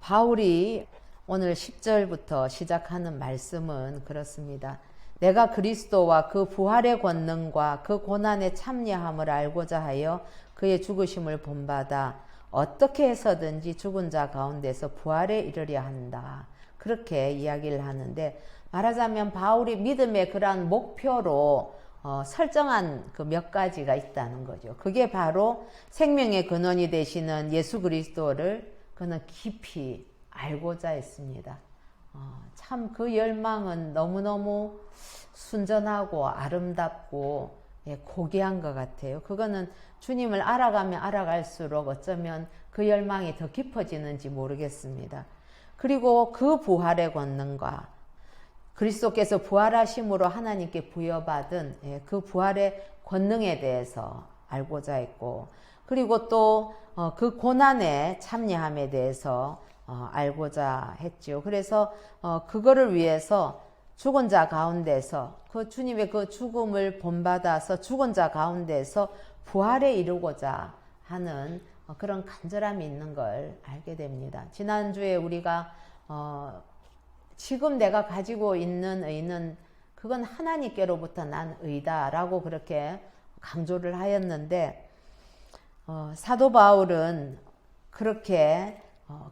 바울이 오늘 10절부터 시작하는 말씀은 그렇습니다. 내가 그리스도와 그 부활의 권능과 그 고난의 참여함을 알고자 하여 그의 죽으심을 본받아 어떻게 해서든지 죽은 자 가운데서 부활에 이르려 한다. 그렇게 이야기를 하는데, 말하자면 바울이 믿음의 그러한 목표로 설정한 그 몇 가지가 있다는 거죠. 그게 바로 생명의 근원이 되시는 예수 그리스도를 그는 깊이 알고자 했습니다. 참 그 열망은 너무너무 순전하고 아름답고 고귀한 것 같아요. 그거는 주님을 알아가면 알아갈수록 어쩌면 그 열망이 더 깊어지는지 모르겠습니다. 그리고 그 부활의 권능과 그리스도께서 부활하심으로 하나님께 부여받은 그 부활의 권능에 대해서 알고자 했고, 그리고 또 그 고난의 참여함에 대해서 알고자 했죠. 그래서 그거를 위해서 죽은 자 가운데서 그 주님의 그 죽음을 본받아서 죽은 자 가운데서 부활에 이르고자 하는 그런 간절함이 있는 걸 알게 됩니다. 지난주에 우리가 지금 내가 가지고 있는 의는 그건 하나님께로부터 난 의다라고 그렇게 강조를 하였는데, 사도 바울은 그렇게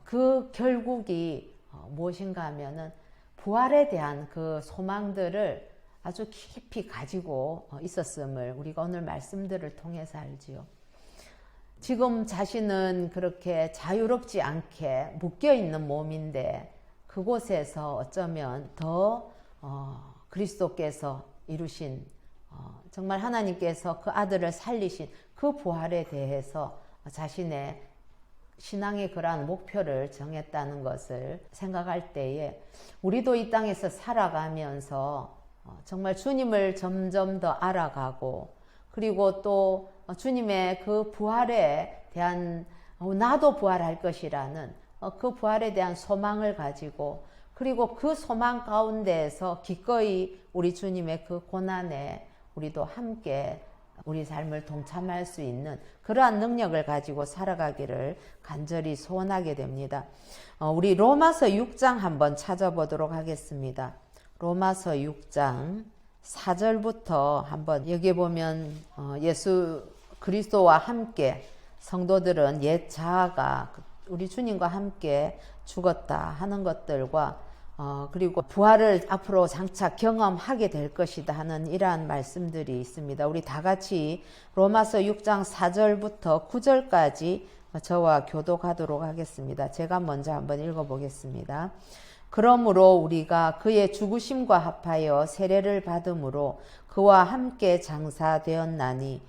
그 결국이 무엇인가 하면은 부활에 대한 그 소망들을 아주 깊이 가지고 있었음을 우리가 오늘 말씀들을 통해서 알지요. 지금 자신은 그렇게 자유롭지 않게 묶여있는 몸인데, 그곳에서 어쩌면 더 그리스도께서 이루신 정말 하나님께서 그 아들을 살리신 그 부활에 대해서 자신의 신앙의 그러한 목표를 정했다는 것을 생각할 때에, 우리도 이 땅에서 살아가면서 정말 주님을 점점 더 알아가고, 그리고 또 주님의 그 부활에 대한 나도 부활할 것이라는 그 부활에 대한 소망을 가지고, 그리고 그 소망 가운데에서 기꺼이 우리 주님의 그 고난에 우리도 함께 우리 삶을 동참할 수 있는 그러한 능력을 가지고 살아가기를 간절히 소원하게 됩니다. 우리 로마서 6장 한번 찾아보도록 하겠습니다. 로마서 6장 4절부터 한번, 여기 보면 예수 그리스도와 함께 성도들은 옛 자아가 우리 주님과 함께 죽었다 하는 것들과 그리고 부활을 앞으로 장차 경험하게 될 것이다 하는 이러한 말씀들이 있습니다. 우리 다 같이 로마서 6장 4절부터 9절까지 저와 교독하도록 하겠습니다. 제가 먼저 한번 읽어보겠습니다. 그러므로 우리가 그의 죽으심과 합하여 세례를 받음으로 그와 함께 장사되었나니,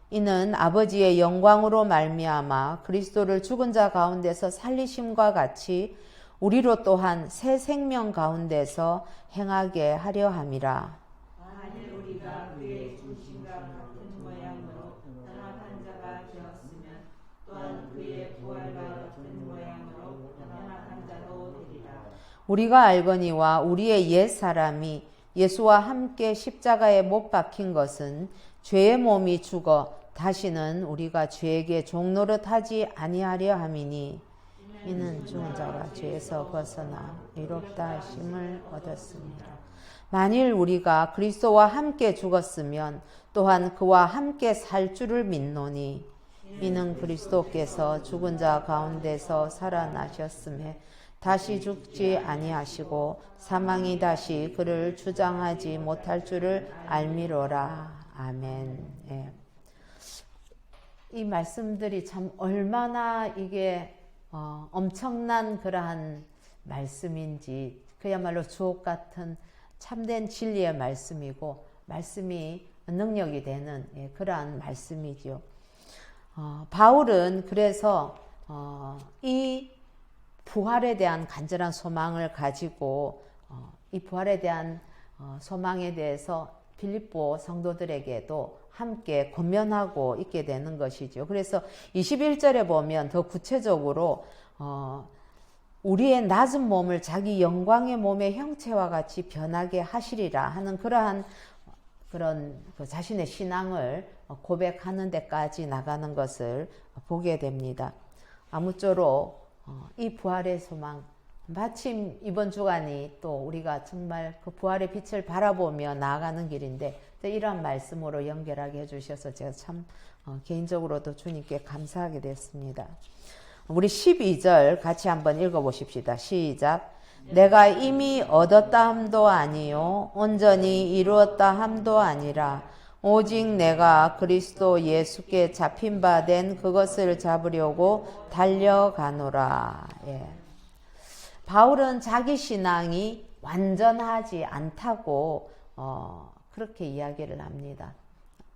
이는 아버지의 영광으로 말미암아 그리스도를 죽은 자 가운데서 살리심과 같이 우리로 또한 새 생명 가운데서 행하게 하려 함이라. 만일 우리가 그의 죽으심과 같은 모양으로 연합한 자가 되었으면 또한 그의 부활과 같은 모양으로 연합한 자도 되리라. 우리가 알거니와 우리의 옛 사람이 예수와 함께 십자가에 못 박힌 것은 죄의 몸이 죽어 다시는 우리가 죄에게 종노릇하지 아니하려 함이니, 이는 죽은 자가 죄에서 벗어나 의롭다 하심을 얻었습니다. 만일 우리가 그리스도와 함께 죽었으면 또한 그와 함께 살 줄을 믿노니, 이는 그리스도께서 죽은 자 가운데서 살아나셨음에 다시 죽지 아니하시고 사망이 다시 그를 주장하지 못할 줄을 알미로라. 아멘. 예. 이 말씀들이 참 얼마나 이게 엄청난 그러한 말씀인지, 그야말로 주옥 같은 참된 진리의 말씀이고 말씀이 능력이 되는 그러한 말씀이죠. 바울은 그래서 이 부활에 대한 간절한 소망을 가지고 이 부활에 대한 소망에 대해서 빌립보 성도들에게도 함께 권면하고 있게 되는 것이죠. 그래서 21절에 보면 더 구체적으로 우리의 낮은 몸을 자기 영광의 몸의 형체와 같이 변하게 하시리라 하는 그러한 그런 자신의 신앙을 고백하는 데까지 나가는 것을 보게 됩니다. 아무쪼록 이 부활의 소망, 마침 이번 주간이 또 우리가 정말 그 부활의 빛을 바라보며 나아가는 길인데 이러한 말씀으로 연결하게 해주셔서 제가 참 개인적으로도 주님께 감사하게 됐습니다. 우리 12절 같이 한번 읽어보십시다. 시작. 내가 이미 얻었다 함도 아니요 온전히 이루었다 함도 아니라 오직 내가 그리스도 예수께 잡힌 바 된 그것을 잡으려고 달려가노라. 예. 바울은 자기 신앙이 완전하지 않다고 그렇게 이야기를 합니다.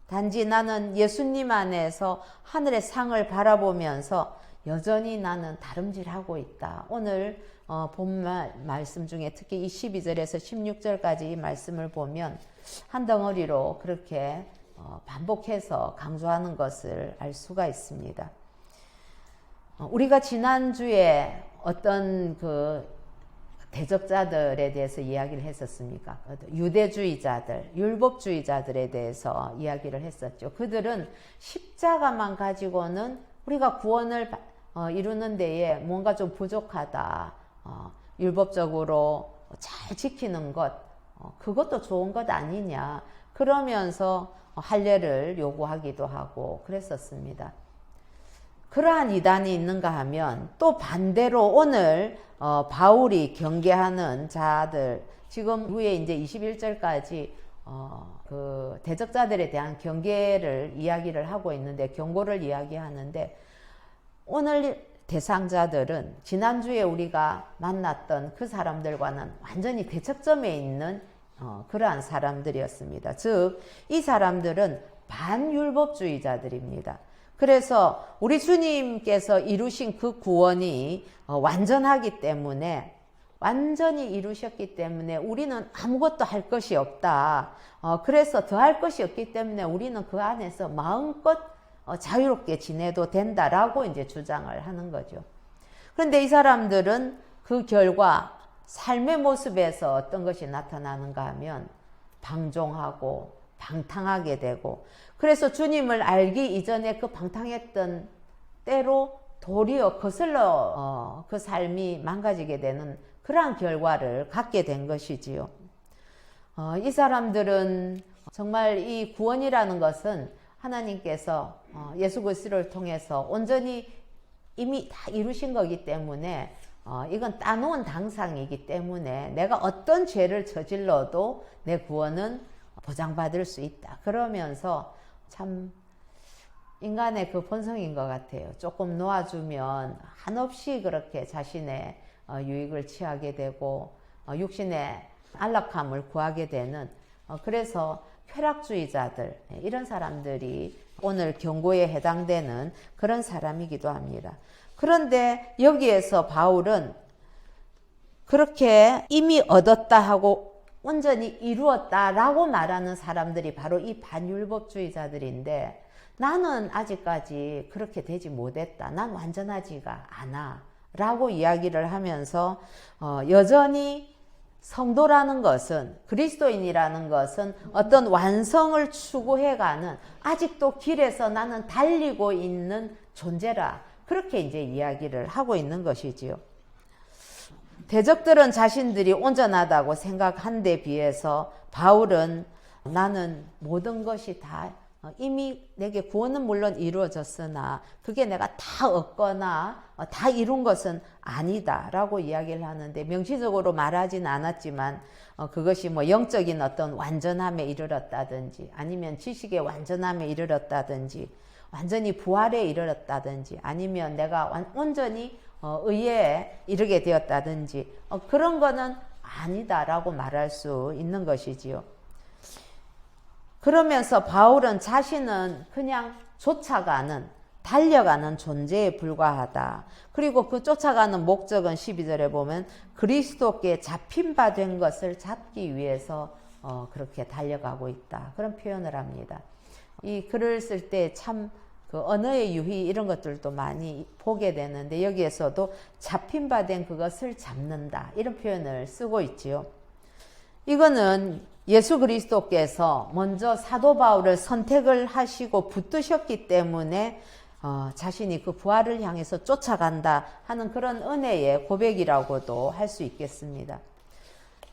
단지 나는 예수님 안에서 하늘의 상을 바라보면서 여전히 나는 다름질하고 있다. 오늘 본 말씀 중에 특히 이 12절에서 16절까지 이 말씀을 보면 한 덩어리로 그렇게 반복해서 강조하는 것을 알 수가 있습니다. 우리가 지난주에 어떤 그 대적자들에 대해서 이야기를 했었습니까? 유대주의자들, 율법주의자들에 대해서 이야기를 했었죠. 그들은 십자가만 가지고는 우리가 구원을 이루는 데에 뭔가 좀 부족하다. 율법적으로 잘 지키는 것, 그것도 좋은 것 아니냐. 그러면서 할례를 요구하기도 하고 그랬었습니다. 그러한 이단이 있는가 하면 또 반대로 오늘 바울이 경계하는 자들, 지금 후에 이제 21절까지 그 대적자들에 대한 경계를 이야기를 하고 있는데, 경고를 이야기하는데, 오늘 대상자들은 지난주에 우리가 만났던 그 사람들과는 완전히 대척점에 있는 그러한 사람들이었습니다. 즉, 이 사람들은 반율법주의자들입니다. 그래서 우리 주님께서 이루신 그 구원이 완전하기 때문에, 완전히 이루셨기 때문에 우리는 아무것도 할 것이 없다. 그래서 더 할 것이 없기 때문에 우리는 그 안에서 마음껏 자유롭게 지내도 된다라고 이제 주장을 하는 거죠. 그런데 이 사람들은 그 결과 삶의 모습에서 어떤 것이 나타나는가 하면 방종하고 방탕하게 되고, 그래서 주님을 알기 이전에 그 방탕했던 때로 도리어 거슬러 그 삶이 망가지게 되는 그러한 결과를 갖게 된 것이지요. 이 사람들은 정말 이 구원이라는 것은 하나님께서 예수 그리스도를 통해서 온전히 이미 다 이루신 거기 때문에 이건 따놓은 당상이기 때문에 내가 어떤 죄를 저질러도 내 구원은 보장받을 수 있다. 그러면서 참 인간의 그 본성인 것 같아요. 조금 놓아주면 한없이 그렇게 자신의 유익을 취하게 되고 육신의 안락함을 구하게 되는, 그래서 쾌락주의자들, 이런 사람들이 오늘 경고에 해당되는 그런 사람이기도 합니다. 그런데 여기에서 바울은 그렇게 이미 얻었다 하고 온전히 이루었다라고 말하는 사람들이 바로 이 반율법주의자들인데, 나는 아직까지 그렇게 되지 못했다. 난 완전하지가 않아. 라고 이야기를 하면서 여전히 성도라는 것은, 그리스도인이라는 것은 어떤 완성을 추구해가는, 아직도 길에서 나는 달리고 있는 존재라. 그렇게 이제 이야기를 하고 있는 것이지요. 대적들은 자신들이 온전하다고 생각한 데 비해서 바울은 나는 모든 것이 다 이미 내게 구원은 물론 이루어졌으나 그게 내가 다 얻거나 다 이룬 것은 아니다 라고 이야기를 하는데, 명시적으로 말하진 않았지만 그것이 뭐 영적인 어떤 완전함에 이르렀다든지, 아니면 지식의 완전함에 이르렀다든지, 완전히 부활에 이르렀다든지, 아니면 내가 온전히 의에 이르게 되었다든지, 그런 거는 아니다라고 말할 수 있는 것이지요. 그러면서 바울은 자신은 그냥 쫓아가는, 달려가는 존재에 불과하다. 그리고 그 쫓아가는 목적은 12절에 보면 그리스도께 잡힌 바 된 것을 잡기 위해서 그렇게 달려가고 있다. 그런 표현을 합니다. 이 글을 쓸 때 참 그 언어의 유희 이런 것들도 많이 보게 되는데, 여기에서도 잡힌 바 된 그것을 잡는다, 이런 표현을 쓰고 있지요. 이거는 예수 그리스도께서 먼저 사도 바울을 선택을 하시고 붙드셨기 때문에 자신이 그 부활을 향해서 쫓아간다 하는 그런 은혜의 고백이라고도 할 수 있겠습니다.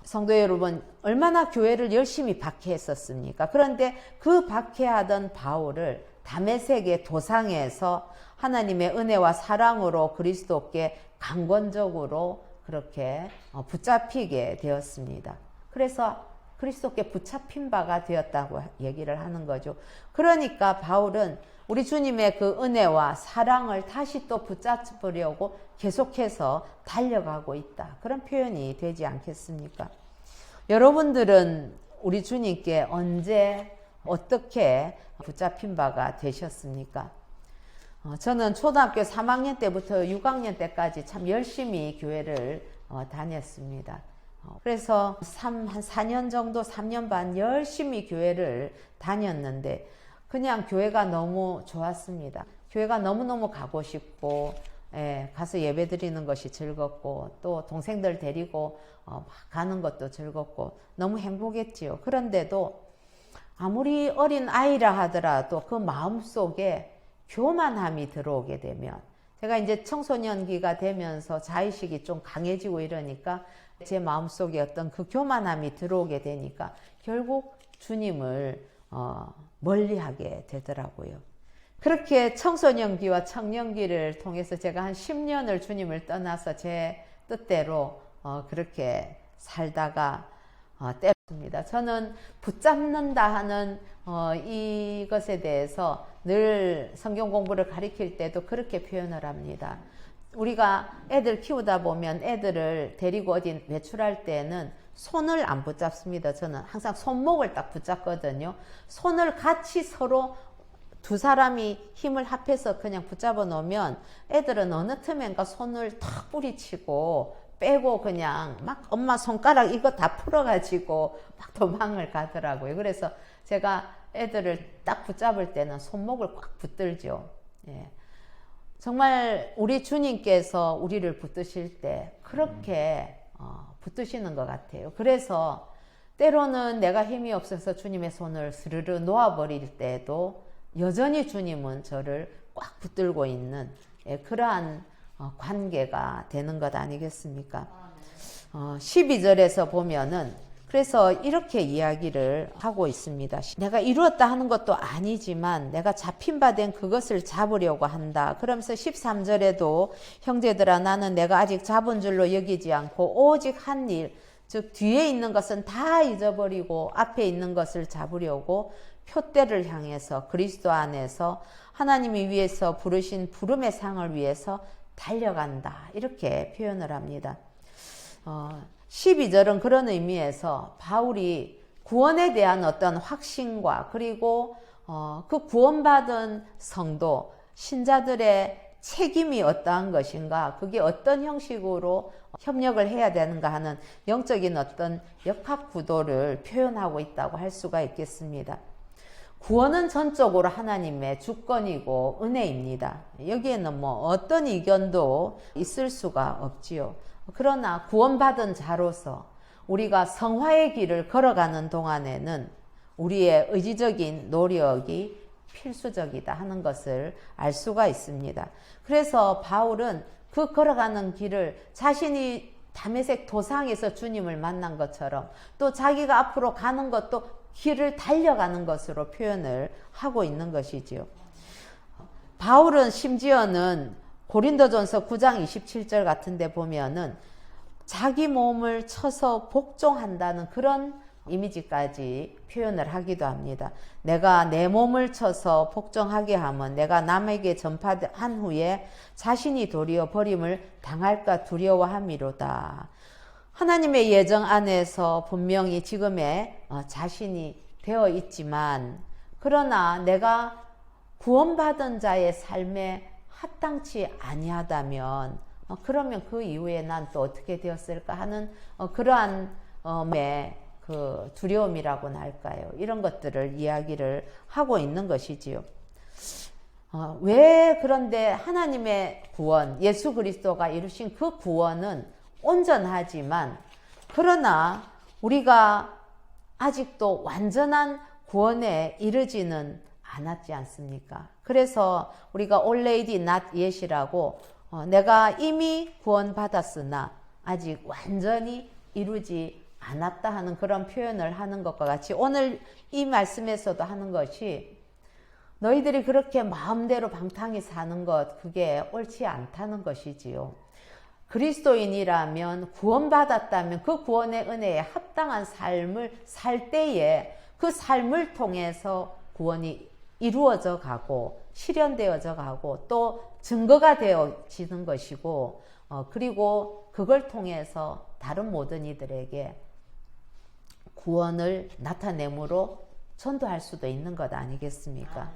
성도 여러분, 얼마나 교회를 열심히 박해했었습니까? 그런데 그 박해하던 바울을 다메섹의 도상에서 하나님의 은혜와 사랑으로 그리스도께 강권적으로 그렇게 붙잡히게 되었습니다. 그래서 그리스도께 붙잡힌 바가 되었다고 얘기를 하는 거죠. 그러니까 바울은 우리 주님의 그 은혜와 사랑을 다시 또 붙잡으려고 계속해서 달려가고 있다. 그런 표현이 되지 않겠습니까? 여러분들은 우리 주님께 언제 어떻게 붙잡힌 바가 되셨습니까? 저는 초등학교 3학년 때부터 6학년 때까지 참 열심히 교회를 다녔습니다. 그래서 한 4년 정도, 3년 반 열심히 교회를 다녔는데 그냥 교회가 너무 좋았습니다. 교회가 너무너무 가고 싶고, 가서 예배 드리는 것이 즐겁고, 또 동생들 데리고 막 가는 것도 즐겁고, 너무 행복했지요. 그런데도 아무리 어린 아이라 하더라도 그 마음속에 교만함이 들어오게 되면, 제가 이제 청소년기가 되면서 자의식이 좀 강해지고 이러니까 제 마음속에 어떤 그 교만함이 들어오게 되니까 결국 주님을 멀리하게 되더라고요. 그렇게 청소년기와 청년기를 통해서 제가 한 10년을 주님을 떠나서 제 뜻대로 그렇게 살다가 때렸습니다. 저는 붙잡는다 하는 이것에 대해서 늘 성경 공부를 가르칠 때도 그렇게 표현을 합니다. 우리가 애들 키우다 보면 애들을 데리고 어디 외출할 때는 손을 안 붙잡습니다. 저는 항상 손목을 딱 붙잡거든요. 손을 같이 서로 두 사람이 힘을 합해서 그냥 붙잡아 놓으면 애들은 어느 틈엔가 손을 탁 뿌리치고 빼고 그냥 막 엄마 손가락 이거 다 풀어가지고 막 도망을 가더라고요. 그래서 제가 애들을 딱 붙잡을 때는 손목을 꽉 붙들죠. 예. 정말 우리 주님께서 우리를 붙드실 때 그렇게 붙드시는 것 같아요. 그래서 때로는 내가 힘이 없어서 주님의 손을 스르르 놓아버릴 때도 여전히 주님은 저를 꽉 붙들고 있는 그러한 관계가 되는 것 아니겠습니까? 12절에서 보면은 그래서 이렇게 이야기를 하고 있습니다. 내가 이루었다 하는 것도 아니지만 내가 잡힌 바 된 그것을 잡으려고 한다. 그러면서 13절에도 형제들아 나는 내가 아직 잡은 줄로 여기지 않고 오직 한 일, 즉 뒤에 있는 것은 다 잊어버리고 앞에 있는 것을 잡으려고 표대를 향해서 그리스도 안에서 하나님이 위해서 부르신 부름의 상을 위해서 달려간다. 이렇게 표현을 합니다. 12절은 그런 의미에서 바울이 구원에 대한 어떤 확신과 그리고 그 구원받은 성도, 신자들의 책임이 어떠한 것인가, 그게 어떤 형식으로 협력을 해야 되는가 하는 영적인 어떤 역학 구도를 표현하고 있다고 할 수가 있겠습니다. 구원은 전적으로 하나님의 주권이고 은혜입니다. 여기에는 뭐 어떤 이견도 있을 수가 없지요. 그러나 구원받은 자로서 우리가 성화의 길을 걸어가는 동안에는 우리의 의지적인 노력이 필수적이다 하는 것을 알 수가 있습니다. 그래서 바울은 그 걸어가는 길을 자신이 다메섹 도상에서 주님을 만난 것처럼 또 자기가 앞으로 가는 것도 길을 달려가는 것으로 표현을 하고 있는 것이지요. 바울은 심지어는 고린도전서 9장 27절 같은 데 보면은 자기 몸을 쳐서 복종한다는 그런 이미지까지 표현을 하기도 합니다. 내가 내 몸을 쳐서 복종하게 하면 내가 남에게 전파한 후에 자신이 도리어 버림을 당할까 두려워함이로다. 하나님의 예정 안에서 분명히 지금의 자신이 되어 있지만 그러나 내가 구원받은 자의 삶에 합당치 아니하다면 그러면 그 이후에 난 또 어떻게 되었을까 하는 그러한 그 두려움이라고나 할까요? 이런 것들을 이야기를 하고 있는 것이지요. 왜 그런데 하나님의 구원, 예수 그리스도가 이루신 그 구원은 온전하지만 그러나 우리가 아직도 완전한 구원에 이르지는 않았지 않습니까? 그래서 우리가 already not yet이라고 내가 이미 구원받았으나 아직 완전히 이루지 않았다 하는 그런 표현을 하는 것과 같이 오늘 이 말씀에서도 하는 것이 너희들이 그렇게 마음대로 방탕히 사는 것 그게 옳지 않다는 것이지요. 그리스도인이라면 구원받았다면 그 구원의 은혜에 합당한 삶을 살 때에 그 삶을 통해서 구원이 이루어져 가고 실현되어져 가고 또 증거가 되어지는 것이고 그리고 그걸 통해서 다른 모든 이들에게 구원을 나타내므로 전도할 수도 있는 것 아니겠습니까?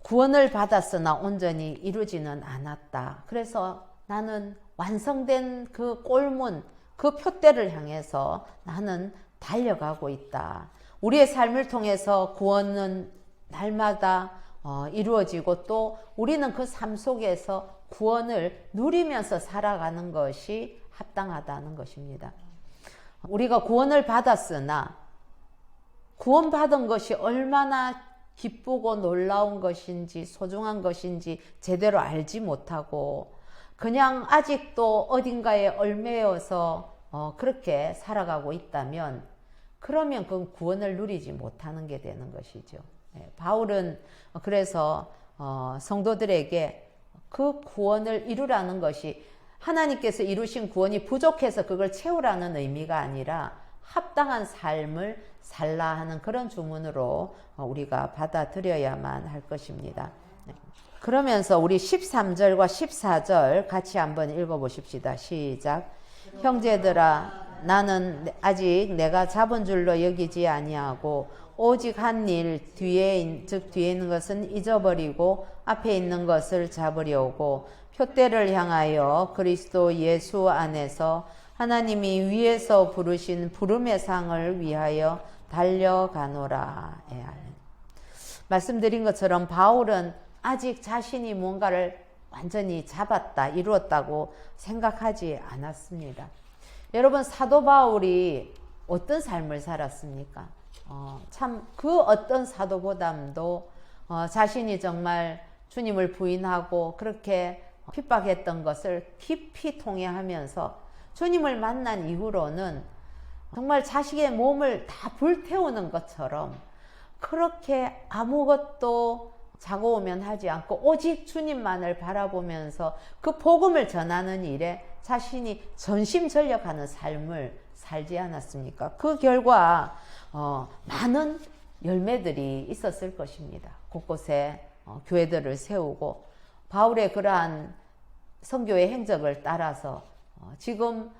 구원을 받았으나 온전히 이루지는 않았다. 그래서 나는 완성된 그 골문, 그 표대를 향해서 나는 달려가고 있다. 우리의 삶을 통해서 구원은 날마다 이루어지고 또 우리는 그 삶 속에서 구원을 누리면서 살아가는 것이 합당하다는 것입니다. 우리가 구원을 받았으나 구원받은 것이 얼마나 기쁘고 놀라운 것인지 소중한 것인지 제대로 알지 못하고 그냥 아직도 어딘가에 얽매여서 그렇게 살아가고 있다면 그러면 그 구원을 누리지 못하는 게 되는 것이죠. 바울은 그래서 성도들에게 그 구원을 이루라는 것이 하나님께서 이루신 구원이 부족해서 그걸 채우라는 의미가 아니라 합당한 삶을 살라 하는 그런 주문으로 우리가 받아들여야만 할 것입니다. 그러면서 우리 13절과 14절 같이 한번 읽어보십시다. 시작. 형제들아 나는 아직 내가 잡은 줄로 여기지 아니하고 오직 한 일 뒤에 있는 것은 잊어버리고 앞에 있는 것을 잡으려고 표대를 향하여 그리스도 예수 안에서 하나님이 위에서 부르신 부름의 상을 위하여 달려가노라. 말씀드린 것처럼 바울은 아직 자신이 뭔가를 완전히 잡았다, 이루었다고 생각하지 않았습니다. 여러분, 사도 바울이 어떤 삶을 살았습니까? 참 그 어떤 사도보담도 자신이 정말 주님을 부인하고 그렇게 핍박했던 것을 깊이 통회하면서 주님을 만난 이후로는 정말 자식의 몸을 다 불태우는 것처럼 그렇게 아무것도 자고 오면 하지 않고 오직 주님만을 바라보면서 그 복음을 전하는 일에 자신이 전심전력하는 삶을 살지 않았습니까? 그 결과 많은 열매들이 있었을 것입니다. 곳곳에 교회들을 세우고 바울의 그러한 선교의 행적을 따라서 지금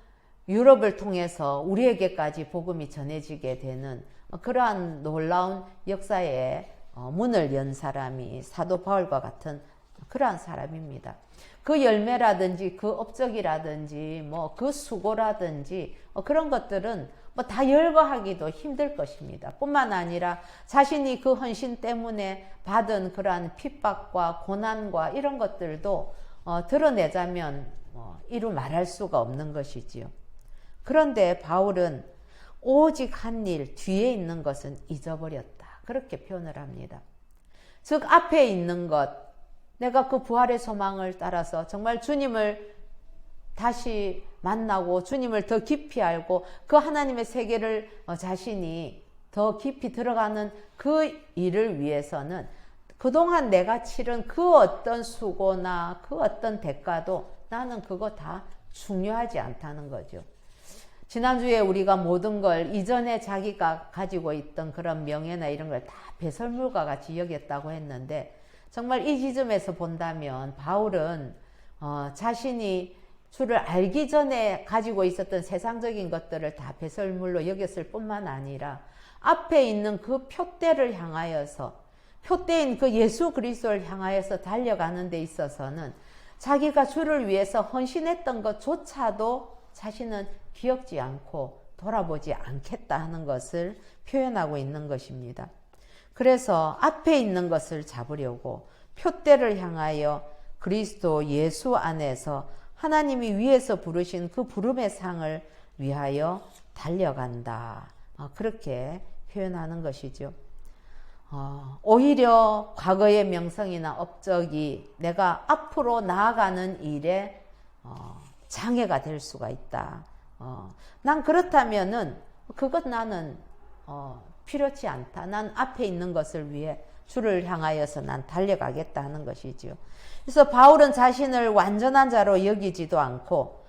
유럽을 통해서 우리에게까지 복음이 전해지게 되는 그러한 놀라운 역사의 문을 연 사람이 사도 바울과 같은 그러한 사람입니다. 그 열매라든지 그 업적이라든지 뭐 그 수고라든지 그런 것들은 뭐 다 열거하기도 힘들 것입니다. 뿐만 아니라 자신이 그 헌신 때문에 받은 그러한 핍박과 고난과 이런 것들도 드러내자면 이루 말할 수가 없는 것이지요. 그런데 바울은 오직 한 일 뒤에 있는 것은 잊어버렸다. 그렇게 표현을 합니다. 즉 앞에 있는 것, 내가 그 부활의 소망을 따라서 정말 주님을 다시 만나고 주님을 더 깊이 알고 그 하나님의 세계를 자신이 더 깊이 들어가는 그 일을 위해서는 그동안 내가 치른 그 어떤 수고나 그 어떤 대가도 나는 그거 다 중요하지 않다는 거죠. 지난주에 우리가 모든 걸 이전에 자기가 가지고 있던 그런 명예나 이런 걸 다 배설물과 같이 여겼다고 했는데 정말 이 지점에서 본다면 바울은 자신이 주를 알기 전에 가지고 있었던 세상적인 것들을 다 배설물로 여겼을 뿐만 아니라 앞에 있는 그 표대를 향하여서 표대인 그 예수 그리스도를 향하여서 달려가는 데 있어서는 자기가 주를 위해서 헌신했던 것조차도 자신은 기억지 않고 돌아보지 않겠다 하는 것을 표현하고 있는 것입니다. 그래서 앞에 있는 것을 잡으려고 표대를 향하여 그리스도 예수 안에서 하나님이 위에서 부르신 그 부름의 상을 위하여 달려간다. 그렇게 표현하는 것이죠. 오히려 과거의 명성이나 업적이 내가 앞으로 나아가는 일에 장애가 될 수가 있다. 난 그렇다면은 그것 나는 필요치 않다. 난 앞에 있는 것을 위해 주를 향하여서 난 달려가겠다 하는 것이지요. 그래서 바울은 자신을 완전한 자로 여기지도 않고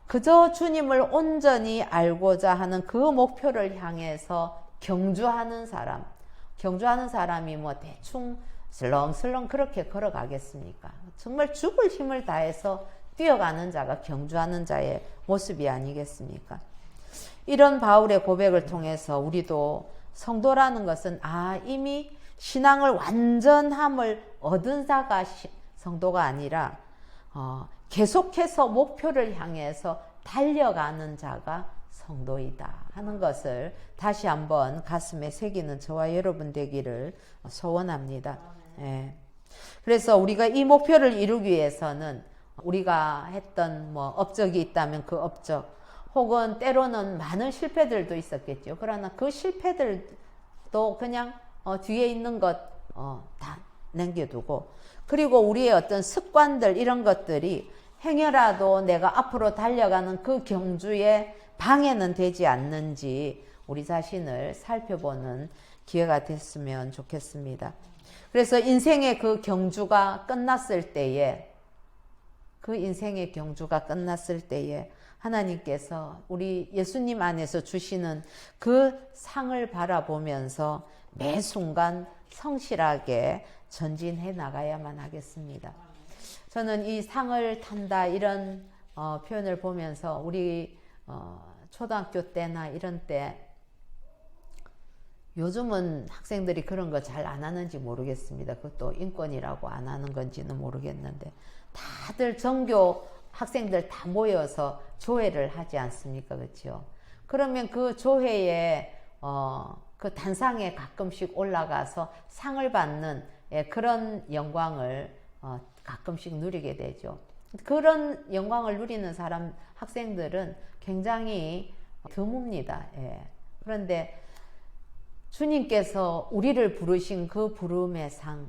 그저 주님을 온전히 알고자 하는 그 목표를 향해서 경주하는 사람이 뭐 대충 슬렁슬렁 그렇게 걸어가겠습니까? 정말 죽을 힘을 다해서 뛰어가는 자가 경주하는 자의 모습이 아니겠습니까? 이런 바울의 고백을 통해서 우리도 성도라는 것은 이미 신앙을 완전함을 얻은 자가 성도가 아니라 계속해서 목표를 향해서 달려가는 자가 성도이다 하는 것을 다시 한번 가슴에 새기는 저와 여러분 되기를 소원합니다. 예. 그래서 우리가 이 목표를 이루기 위해서는 우리가 했던 업적이 있다면 그 업적, 혹은 때로는 많은 실패들도 있었겠죠. 그러나 그 실패들도 그냥 뒤에 있는 것 다 남겨두고, 그리고 우리의 어떤 습관들 이런 것들이 행여라도 내가 앞으로 달려가는 그 경주에 방해는 되지 않는지 우리 자신을 살펴보는 기회가 됐으면 좋겠습니다. 그래서 인생의 그 경주가 끝났을 때에 하나님께서 우리 예수님 안에서 주시는 그 상을 바라보면서 매 순간 성실하게 전진해 나가야만 하겠습니다. 저는 이 상을 탄다 이런 표현을 보면서 우리 초등학교 때나 이런 때, 요즘은 학생들이 그런 거 잘 안 하는지 모르겠습니다. 그것도 인권이라고 안 하는 건지는 모르겠는데, 다들 전교 학생들 다 모여서 조회를 하지 않습니까? 그렇죠? 그러면 그 조회에 그 단상에 가끔씩 올라가서 상을 받는 그런 영광을 가끔씩 누리게 되죠. 그런 영광을 누리는 학생들은 굉장히 드뭅니다. 그런데 주님께서 우리를 부르신 그 부름의 상,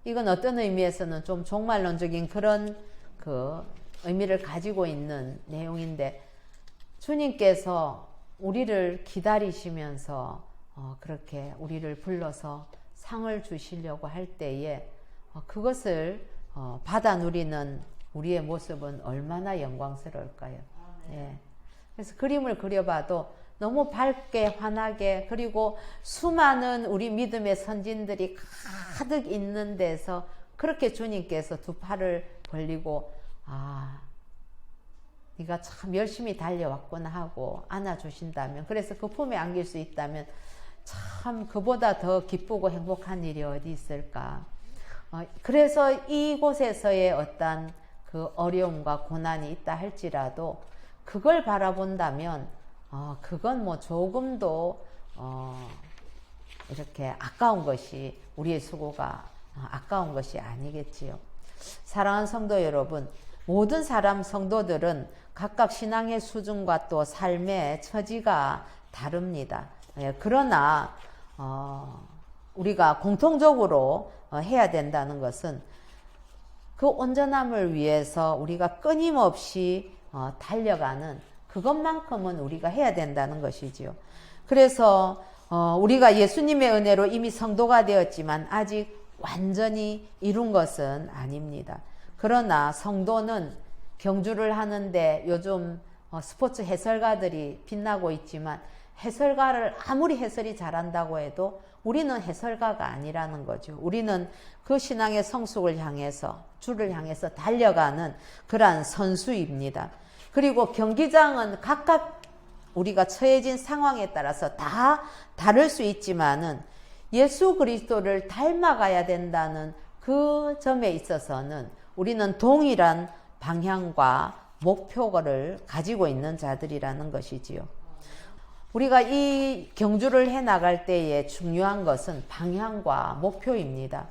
이건 어떤 의미에서는 좀 종말론적인 그런 그 의미를 가지고 있는 내용인데, 주님께서 우리를 기다리시면서 그렇게 우리를 불러서 상을 주시려고 할 때에 그것을 받아 누리는 우리의 모습은 얼마나 영광스러울까요? 예. 그래서 그림을 그려봐도 너무 밝게 환하게, 그리고 수많은 우리 믿음의 선진들이 가득 있는 데서 그렇게 주님께서 두 팔을 벌리고 네가 참 열심히 달려왔구나 하고 안아주신다면, 그래서 그 품에 안길 수 있다면 참 그보다 더 기쁘고 행복한 일이 어디 있을까. 그래서 이곳에서의 어떤 그 어려움과 고난이 있다 할지라도 그걸 바라본다면 그건 뭐 조금도 이렇게 아까운 것이, 우리의 수고가 아까운 것이 아니겠지요. 사랑하는 성도 여러분, 모든 성도들은 각각 신앙의 수준과 또 삶의 처지가 다릅니다. 그러나 우리가 공통적으로 해야 된다는 것은 그 온전함을 위해서 우리가 끊임없이 달려가는 그것만큼은 우리가 해야 된다는 것이지요. 그래서 우리가 예수님의 은혜로 이미 성도가 되었지만 아직 완전히 이룬 것은 아닙니다. 그러나 성도는 경주를 하는데 요즘 스포츠 해설가들이 빛나고 있지만, 해설가를 아무리 해설이 잘한다고 해도 우리는 해설가가 아니라는 거죠. 우리는 그 신앙의 성숙을 향해서, 주를 향해서 달려가는 그러한 선수입니다. 그리고 경기장은 각각 우리가 처해진 상황에 따라서 다 다를 수 있지만은 예수 그리스도를 닮아가야 된다는 그 점에 있어서는 우리는 동일한 방향과 목표를 가지고 있는 자들이라는 것이지요. 우리가 이 경주를 해 나갈 때에 중요한 것은 방향과 목표입니다.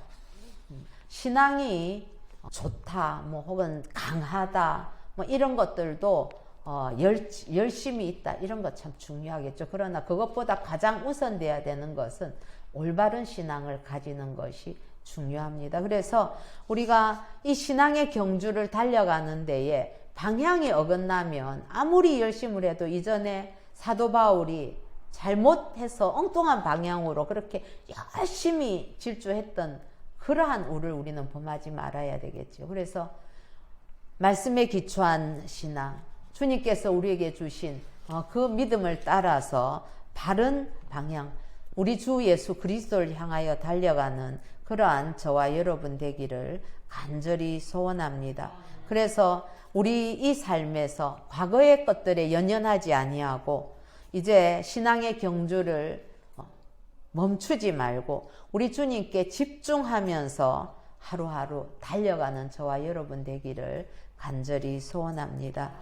신앙이 좋다, 혹은 강하다, 이런 것들도 열심히 있다, 이런 것 참 중요하겠죠. 그러나 그것보다 가장 우선돼야 되는 것은 올바른 신앙을 가지는 것이 중요합니다. 그래서 우리가 이 신앙의 경주를 달려가는 데에 방향이 어긋나면 아무리 열심을 해도 이전에 사도 바울이 잘못해서 엉뚱한 방향으로 그렇게 열심히 질주했던 그러한 우를 우리는 범하지 말아야 되겠죠. 그래서 말씀에 기초한 신앙, 주님께서 우리에게 주신 그 믿음을 따라서 바른 방향, 우리 주 예수 그리스도를 향하여 달려가는 그러한 저와 여러분 되기를 간절히 소원합니다. 그래서 우리 이 삶에서 과거의 것들에 연연하지 아니하고 이제 신앙의 경주를 멈추지 말고 우리 주님께 집중하면서 하루하루 달려가는 저와 여러분 되기를 간절히 소원합니다.